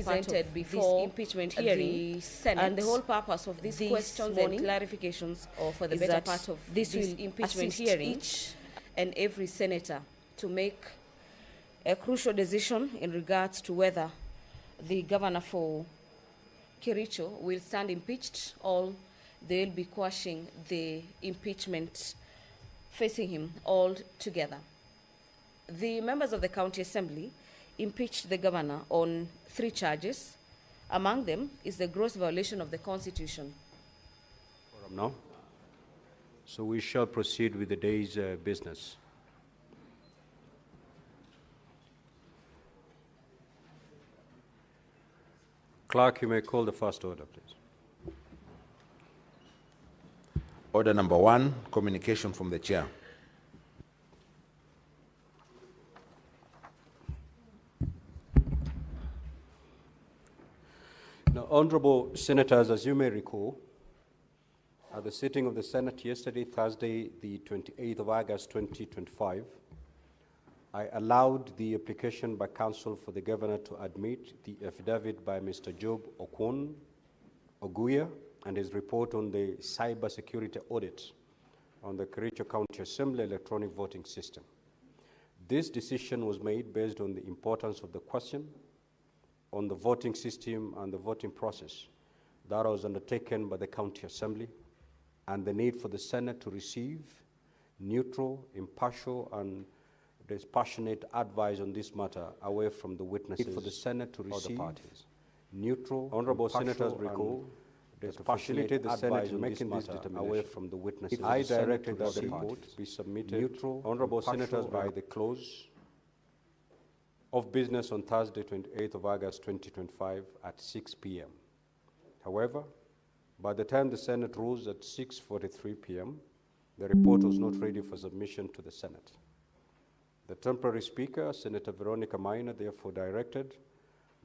presented before this impeachment hearing, the Senate, and the whole purpose of these questions and clarifications, or for the better part of this impeachment hearing, each and every senator to make a crucial decision in regards to whether the governor for Kericho will stand impeached or they'll be quashing the impeachment facing him all together. The members of the County Assembly impeached the governor on 3 charges. Among them is the gross violation of the Constitution. No. So we shall proceed with the day's business. Clerk, you may call the first order, please. Order number 1, communication from the chair. Now, honorable senators, as you may recall, at the sitting of the Senate yesterday, Thursday, the 28th of August, 2025, I allowed the application by counsel for the governor to admit the affidavit by Mr. Job Okwon Oguya and his report on the cybersecurity audit on the Kericho County Assembly electronic voting system. This decision was made based on the importance of the question on the voting system and the voting process that was undertaken by the County Assembly, and the need for the Senate to receive neutral, impartial, and dispassionate advice on this matter away from the witnesses for the Senate to receive parties. Neutral, honorable senators recall to facilitate the Senate in making this determination away from the witnesses. I directed that the report be submitted, neutral, honorable senators, by the close of business on Thursday, 28th of August, 2025 at 6 p.m. However, by the time the Senate rose at 6:43 p.m., the report was not ready for submission to the Senate. The temporary speaker, Senator Veronica Maina, therefore directed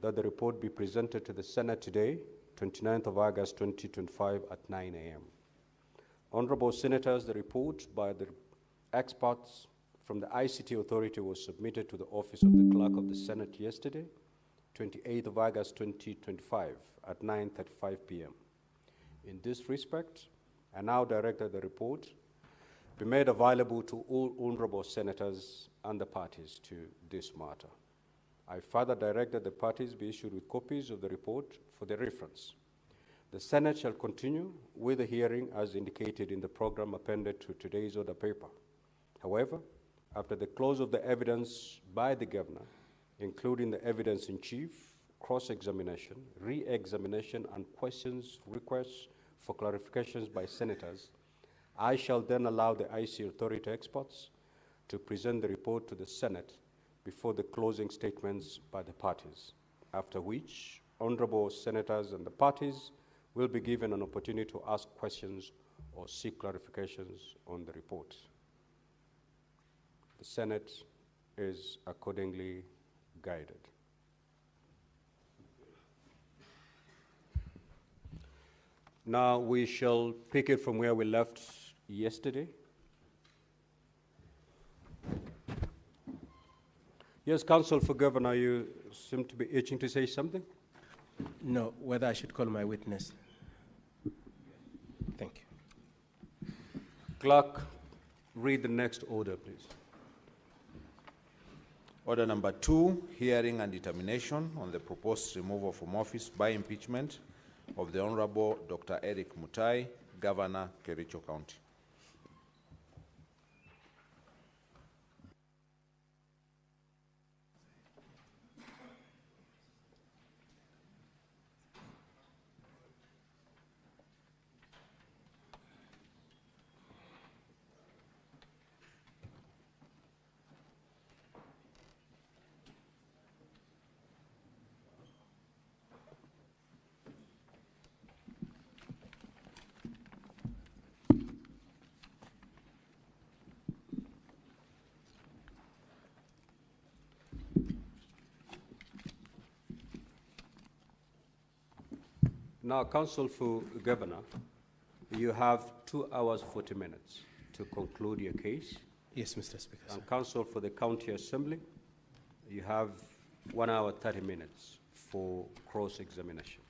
that the report be presented to the Senate today, 29th of August, 2025 at 9 a.m. Honorable senators, the report by the experts from the ICT authority was submitted to the office of the clerk of the Senate yesterday, 28th of August, 2025 at 9:35 p.m. In this respect, I now direct that the report be made available to all honorable senators and the parties to this matter. I further direct that the parties be issued with copies of the report for their reference. The Senate shall continue with the hearing as indicated in the program appended to today's order paper. However, after the close of the evidence by the governor, including the evidence in chief, cross-examination, re-examination, and questions, requests for clarifications by senators, I shall then allow the IC authority experts to present the report to the Senate before the closing statements by the parties, after which honorable senators and the parties will be given an opportunity to ask questions or seek clarifications on the report. The Senate is accordingly guided. Now we shall pick it from where we left yesterday. Yes, Counsel for Governor, you seem to be itching to say something? No, whether I should call my witness. Thank you. Clerk, read the next order, please. Order number 2, hearing and determination on the proposed removal from office by impeachment of the Honorable Dr. Eric Mutai, Governor, Kericho County. Now, Counsel for Governor, you have 2 hours, 40 minutes to conclude your case. Yes, Mr. Speaker. And Counsel for the County Assembly, you have 1 hour, 30 minutes for cross-examination.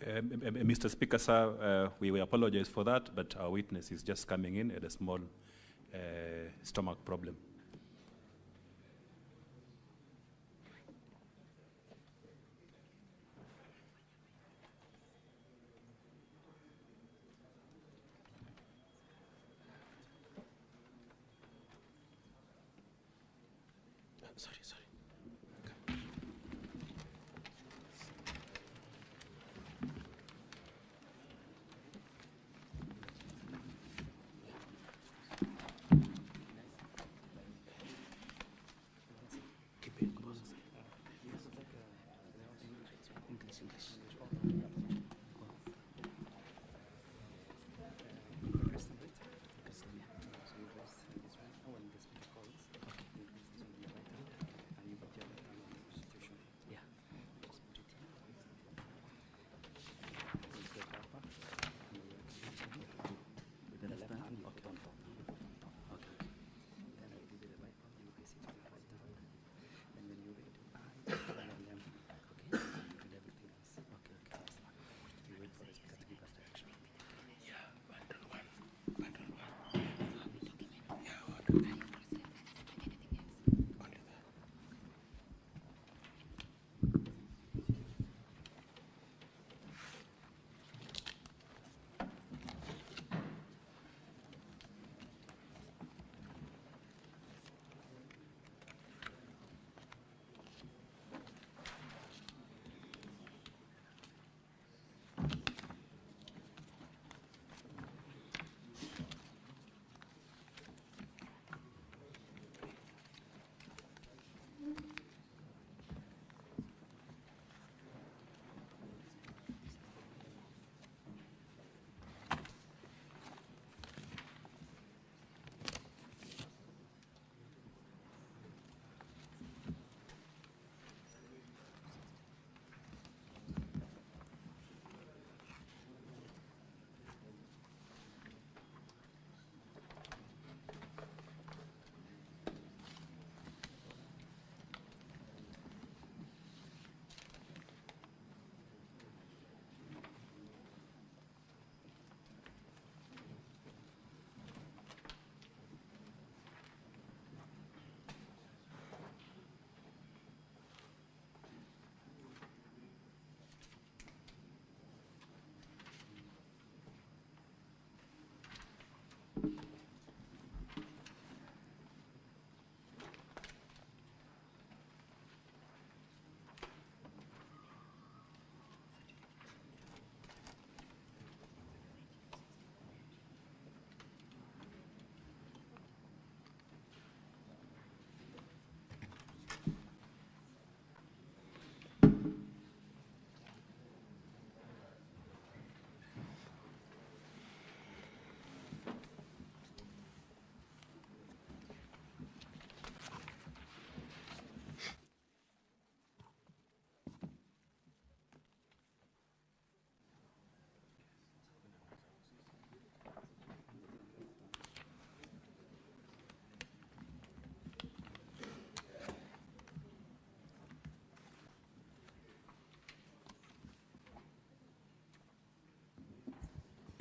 Mr. Speaker, sir, we apologize for that, but our witness is just coming in at a small stomach problem. Sorry.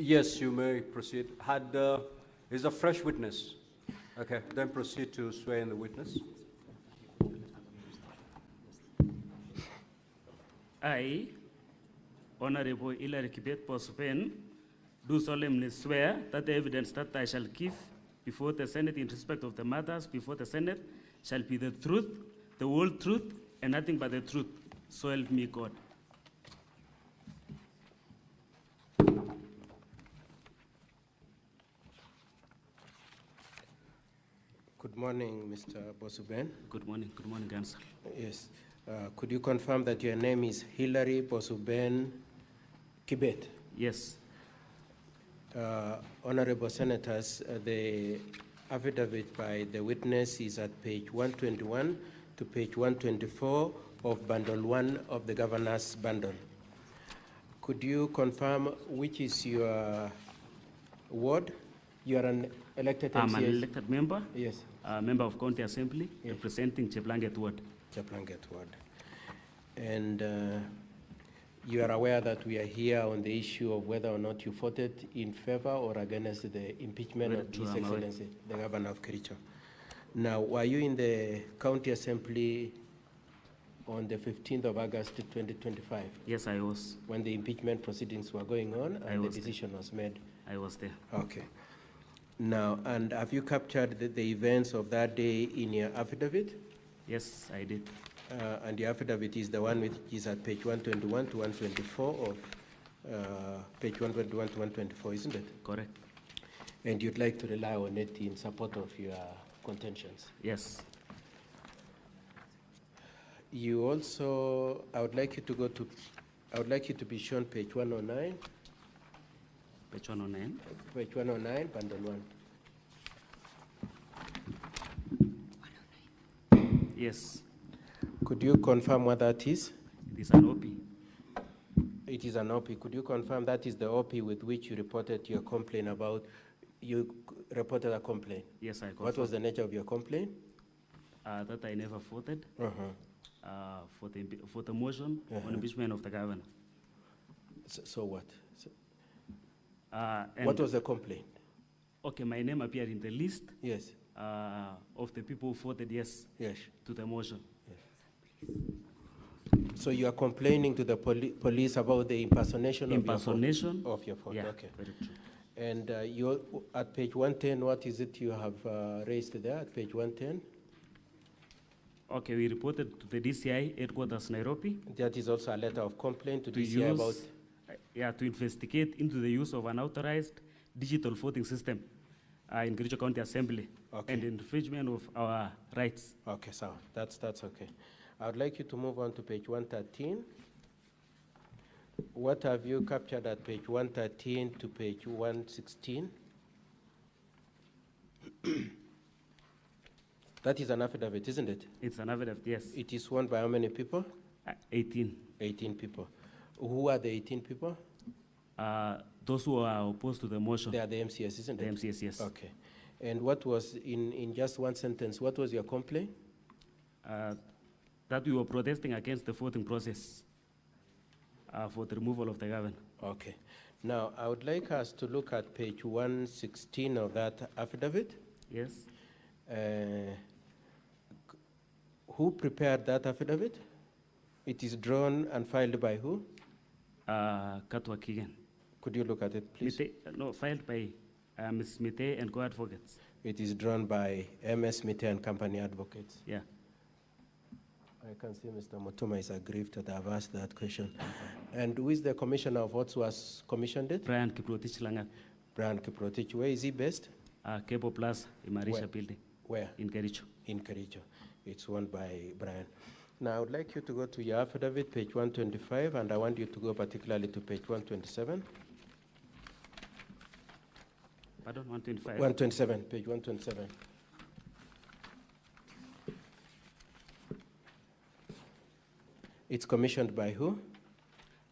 Yes, you may proceed. Is a fresh witness. Okay, then proceed to swear in the witness. I, Honorable Hilary Kibet Bosben, do solemnly swear that the evidence that I shall give before the Senate in respect of the matters before the Senate shall be the truth, the whole truth, and nothing but the truth. So help me God. Good morning, Mr. Bosuben. Good morning, Council. Yes. Could you confirm that your name is Hilary Bosuben Kibet? Yes. Honorable Senators, the affidavit by the witness is at page 121 to page 124 of bundle 1 of the governor's bundle. Could you confirm which is your ward? You are an elected MCA? I'm an elected member. Yes. Member of County Assembly, yes, representing Cheplanget Ward. Cheplanget Ward. And you are aware that we are here on the issue of whether or not you voted in favor or against the impeachment of His Excellency, the Governor of Kericho. Now, were you in the County Assembly on the 15th of August 2025? Yes, I was. When the impeachment proceedings were going on and the decision was made? I was there. Okay. Now, and have you captured the events of that day in your affidavit? Yes, I did. And the affidavit is the one which is at page 121 to 124 of page 121 to 124, isn't it? Correct. And you'd like to rely on it in support of your contentions? Yes. You also, I would like you to be shown page 109. Page 109? Page 109, bundle 1. Yes. Could you confirm what that is? It is an OP. It is an OP. Could you confirm that is the OP with which you reported your complaint about? You reported a complaint? Yes, I confirm. What was the nature of your complaint? That I never voted for the motion on impeachment of the governor. So what? What was the complaint? Okay, my name appeared in the list. Yes. Of the people who voted yes, yes, to the motion. Yes. So you are complaining to the police about the impersonation of your phone? Yeah, okay. Very true. And you at page 110, what is it you have raised there at page 110? Okay, we reported to the DCI headquarters Nairobi. That is also a letter of complaint to DCI about? To investigate into the use of an authorized digital voting system in Kericho County Assembly, okay, and infringement of our rights. Okay, so that's okay. I would like you to move on to page 113. What have you captured at page 113 to page 116? That is an affidavit, isn't it? It's an affidavit, yes. It is sworn by how many people? 18. 18 people. Who are the 18 people? Those who are opposed to the motion. They are the MCS, isn't it? The MCS, yes. Okay. And what was, in just one sentence, what was your complaint? That we were protesting against the voting process for the removal of the governor. Okay. Now, I would like us to look at page 116 of that affidavit. Yes. Who prepared that affidavit? It is drawn and filed by who? Katwa Kigen. Could you look at it, please? Filed by Ms. Mite and co-advocates. It is drawn by MS Mite and company advocates. Yeah. I can see Mr. Mutuma is aggrieved that I've asked that question. And who is the commissioner of what was commissioned it? Brian Kiprotich Langat. Brian Kiprotich. Where is he based? Kepo Plaza, Imarisha Building. Where? In Kericho. In Kericho. It's owned by Brian. Now, I would like you to go to your affidavit, page 125, and I want you to go particularly to page 127. Pardon, 125? 127, page 127. It's commissioned by who?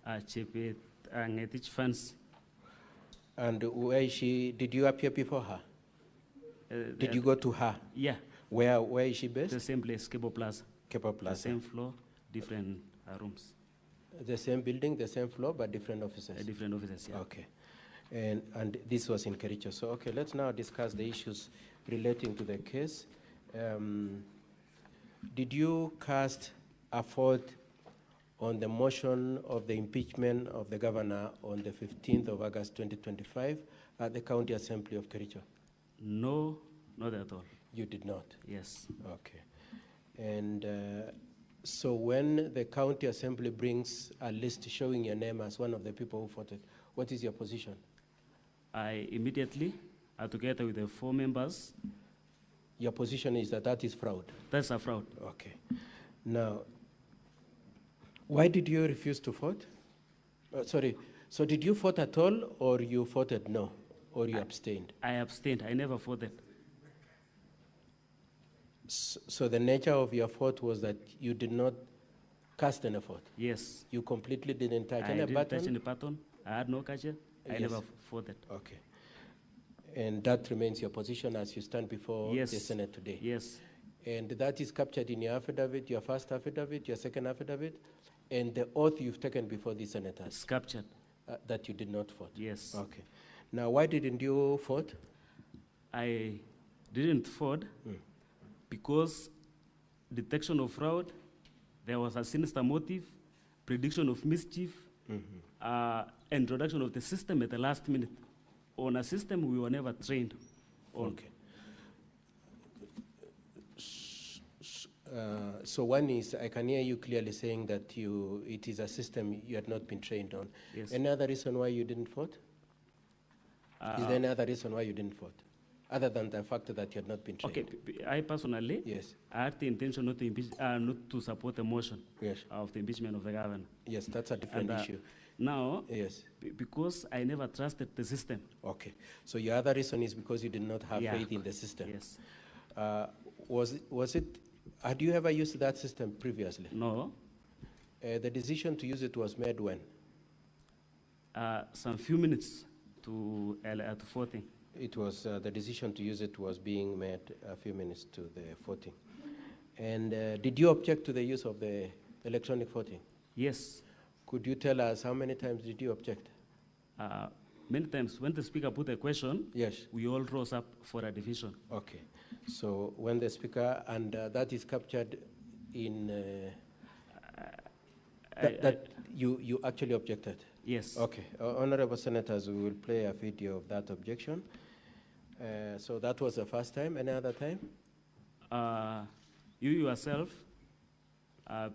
Chepet Ngetich Fans. And where is she? Did you appear before her? Did you go to her? Yeah. Where is she based? The same place, Kepo Plaza. Kepo Plaza. The same floor, different rooms. The same building, the same floor, but different offices? Different offices, yeah. Okay. And this was in Kericho. So, okay, let's now discuss the issues relating to the case. Did you cast a vote on the motion of the impeachment of the governor on the 15th of August 2025 at the County Assembly of Kericho? No, not at all. You did not? Yes. Okay. And so when the County Assembly brings a list showing your name as one of the people who voted, what is your position? I immediately, together with the 4 members. Your position is that that is fraud? That's a fraud. Okay. Now, why did you refuse to vote? Sorry, so did you vote at all, or you voted no, or you abstained? I abstained. I never voted. So the nature of your vote was that you did not cast any vote? Yes. You completely didn't touch any button? I didn't touch any button. I had no gadget. I never voted. Okay. And that remains your position as you stand before the Senate today? Yes. And that is captured in your affidavit, your first affidavit, your second affidavit, and the oath you've taken before the senators? It's captured. That you did not vote? Yes. Okay. Now, why didn't you vote? I didn't vote because detection of fraud, there was a sinister motive, prediction of mischief, introduction of the system at the last minute. On a system we were never trained on. Okay. So one is, I can hear you clearly saying that it is a system you had not been trained on. Yes. Any other reason why you didn't vote? Is there any other reason why you didn't vote, other than the fact that you had not been trained? Okay, I personally, yes, I had the intention not to impeach, not to support the motion of the impeachment of the governor. Yes, that's a different issue. Now, yes, because I never trusted the system. Okay, so your other reason is because you did not have faith in the system. Yes. Was it? Had you ever used that system previously? No. The decision to use it was made when? Some few minutes to voting. It was the decision to use it was being made a few minutes to the voting. And did you object to the use of the electronic voting? Yes. Could you tell us how many times did you object? Many times. When the speaker put a question, yes, we all rose up for a division. Okay. So when the speaker, and that is captured in, you actually objected? Yes. Okay. Honorable Senators, we will play a video of that objection. So that was the first time. Any other time? You yourself,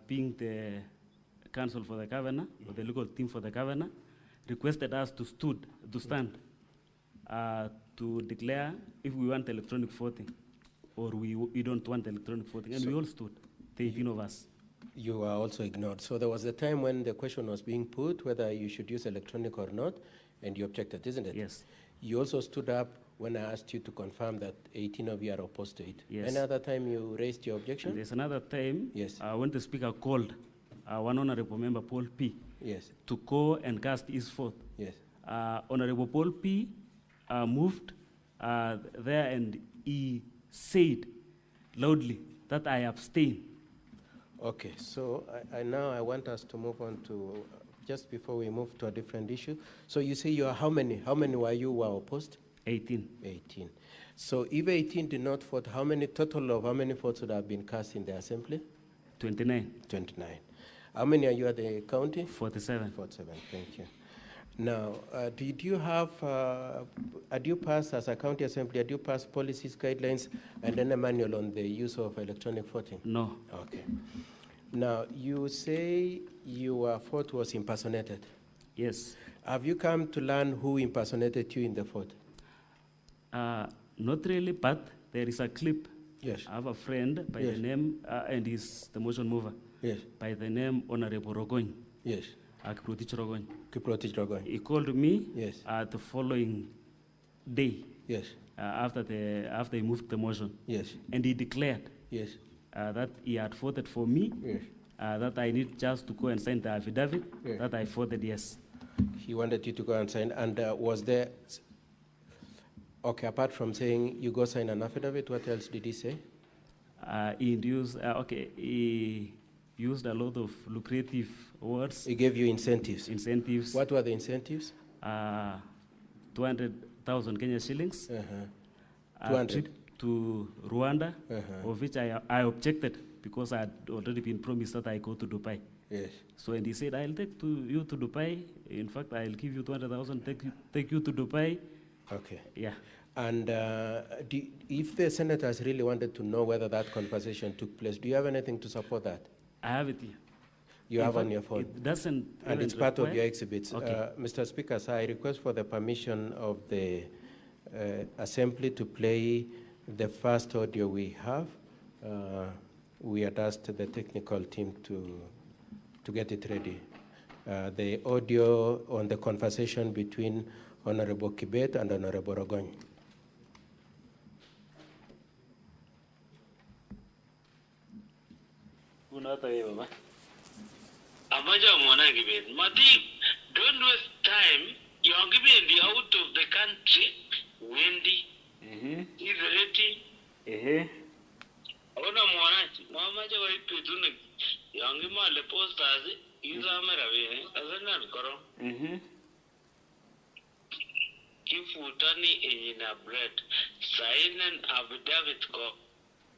being the counsel for the governor, or the legal team for the governor, requested us to stand to declare if we want electronic voting or we don't want electronic voting. And so we all stood, the 18 of us. You were also ignored. So there was a time when the question was being put whether you should use electronic or not, and you objected, isn't it? Yes. You also stood up when I asked you to confirm that 18 of you are opposed to it. Yes. Any other time you raised your objection? And there's another time, yes, when the speaker called one honorable member, Paul P., yes, to go and cast his vote. Yes. Honorable Paul P. Moved there, and he said loudly that I abstain. Okay, so now I want us to move on to, just before we move to a different issue. So you say you are how many? How many were you were opposed? 18. 18. So if 18 did not vote, how many votes would have been cast in the assembly? 29. 29. How many are you at the county? 47. 47, thank you. Now, did you pass, as a county assembly, did you pass policies, guidelines, and then a manual on the use of electronic voting? No. Okay. Now, you say your vote was impersonated. Yes. Have you come to learn who impersonated you in the vote? Not really, but there is a clip. Yes. I have a friend by the name, and he's the motion mover. Yes. By the name Honorable Rogoin. Yes. Kiprotich Rogoin. Kiprotich Rogoin. He called me. Yes. The following day. Yes. After he moved the motion. Yes. And he declared. Yes. That he had voted for me. Yes. That I need just to go and sign the affidavit. Yes. That I voted yes. He wanted you to go and sign, and was there? Okay, apart from saying you go sign an affidavit, what else did he say? He used a lot of lucrative words. He gave you incentives. Incentives. What were the incentives? To 200,000 Kenya shillings. A 200. trip to Rwanda, of which I objected because I had already been promised that I go to Dubai. Yes. So and he said, I'll take you to Dubai. In fact, I'll give you 200,000, take you to Dubai. Okay. Yeah. And if the senators really wanted to know whether that conversation took place, do you have anything to support that? I have it here. You have on your phone? It doesn't. And it's part of your exhibits. Okay. Mr. Speaker, sir, I request for the permission of the Assembly to play the first audio we have. We had asked the technical team to get it ready. The audio on the conversation between Honorable Kibet and Honorable Rogony. Amaja mwana Kibet, Mati, don't waste time. You're giving out of the country. Wendy, is ready. Ona mwanachi, mwamaja wa ipitune. Yangi male posters, iza merawe, azana koro. Kifutani enina bread, sign and affidavit ko.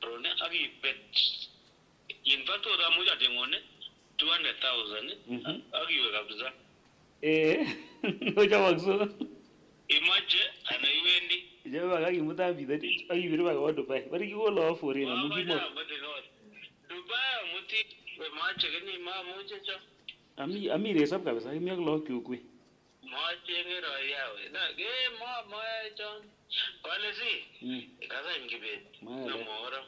Rone agi pet. In fact, oda muja dengone 200,000. Agi wekabza. Oja wakso. Imagine, and I Wendy. Java agi mutambi that agi viruba go Dubai. But you go law for it. Dubai muti mache gani ma muche Ami resap kabisa. Imi ag law kyukwe. Mache ngero yawe. Na ge ma John. Policy. Kaza ingibe. Na mora.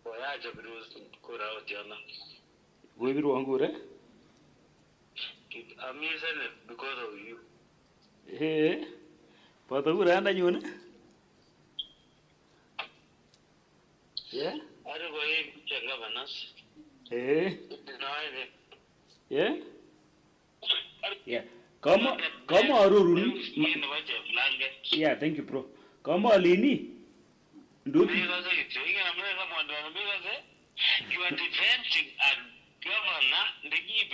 Oya jabrus kura otiana. Go biru angure. I'm using it because of you. Hey, but who ran you? Yeah? I don't go in to governors. Hey? Yeah? Yeah. Come on, Ruru. Yeah, thank you, bro. Come on, Lini. You are defending a governor, the give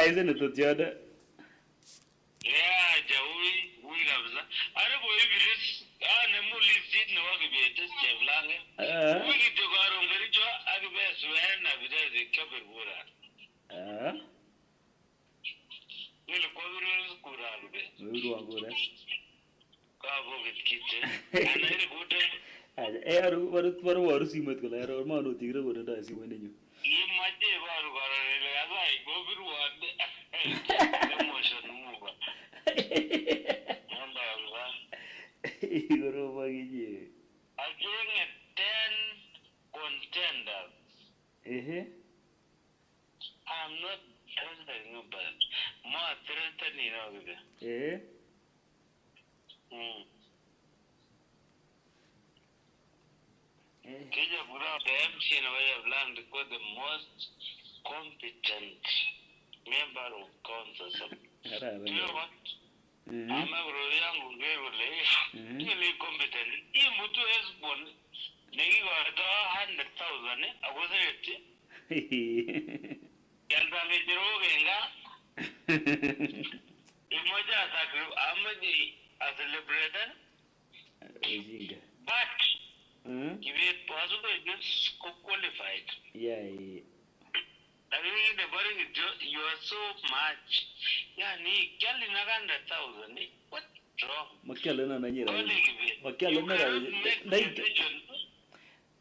isn't it the other? Yeah, Jawi, we love that. I don't believe it is. I'm a mully sitting over the test of Lange. We get to go on very job. I will be swearing a bit as a cover water. We'll cover us good out of it. We will go there. Cover with kitchen. And I would. Air, what a see with the letter or Manu Tigre would have seen when you. You might be able to go over the motion move. You're over here. Again, 10 contenders. I'm not threatening you, but more threatening over there. Kenya Bura, the MC in a way of land, because the most competent member of council. Do you know what? I'm a young really competent. If Mutu is born, they got 100,000. I was it. And I'm a droga. Imagine as a liberator. But if it possible, it's qualified. Yeah. I mean, the body you are so much. Yeah, ni kelly naganda 1,000. What wrong? Makelana Nira. Makelana.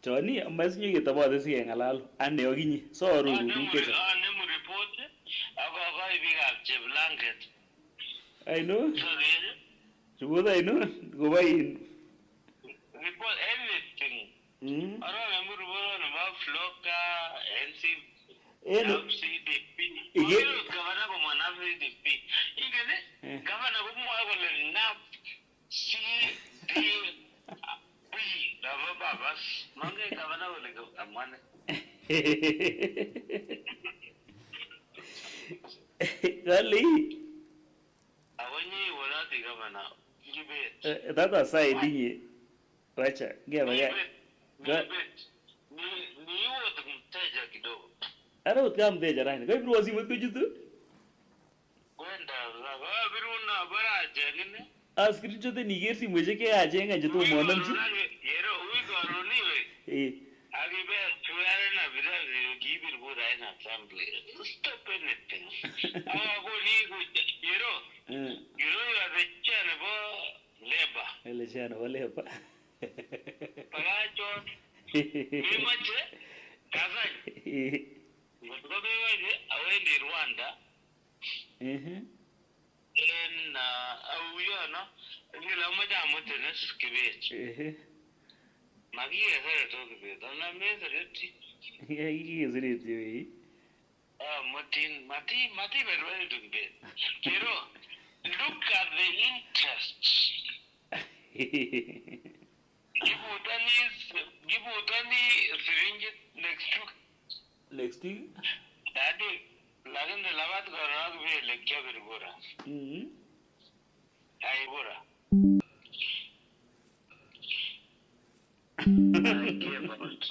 Johnny, I must you get about this young alal and the Ogini. So, report. Blanket. I know. So, what I know, go by in. Report everything. I don't remember about Floka, NC, CDP. Governor CDP. Governor Nap, CDP. Babas, Monday Governor will go a money. Really? I want you without the governor. That's a side, didn't you? Watch it. Give it. Ni wote mteja kidogo. Ara utka mteja rani. Kwa hivyo wasi mtu jutu? Kwenda la biruna baraje ngine. Askri chote nigersi mweje ke ajenga jetu monamchi. Yero uigoro niwe. Agibe tuare na birazi gibir bura in assembly. Stop anything. Go yero. Yero ya the channel labor. Ele channel labor. Pagacho. Mimache kazai. Ngobe wewe awendi Rwanda. En awuyana ngila moja motenes kibet. Magi ezere to kibet. Na mezereti. Ya hii ezereti wewe. Mati berwele to kibet. Pero look at the interest. Gibutani syringe next week. Daddy, lagan de lavat garag be lekya bergora. Ai bora. I give out.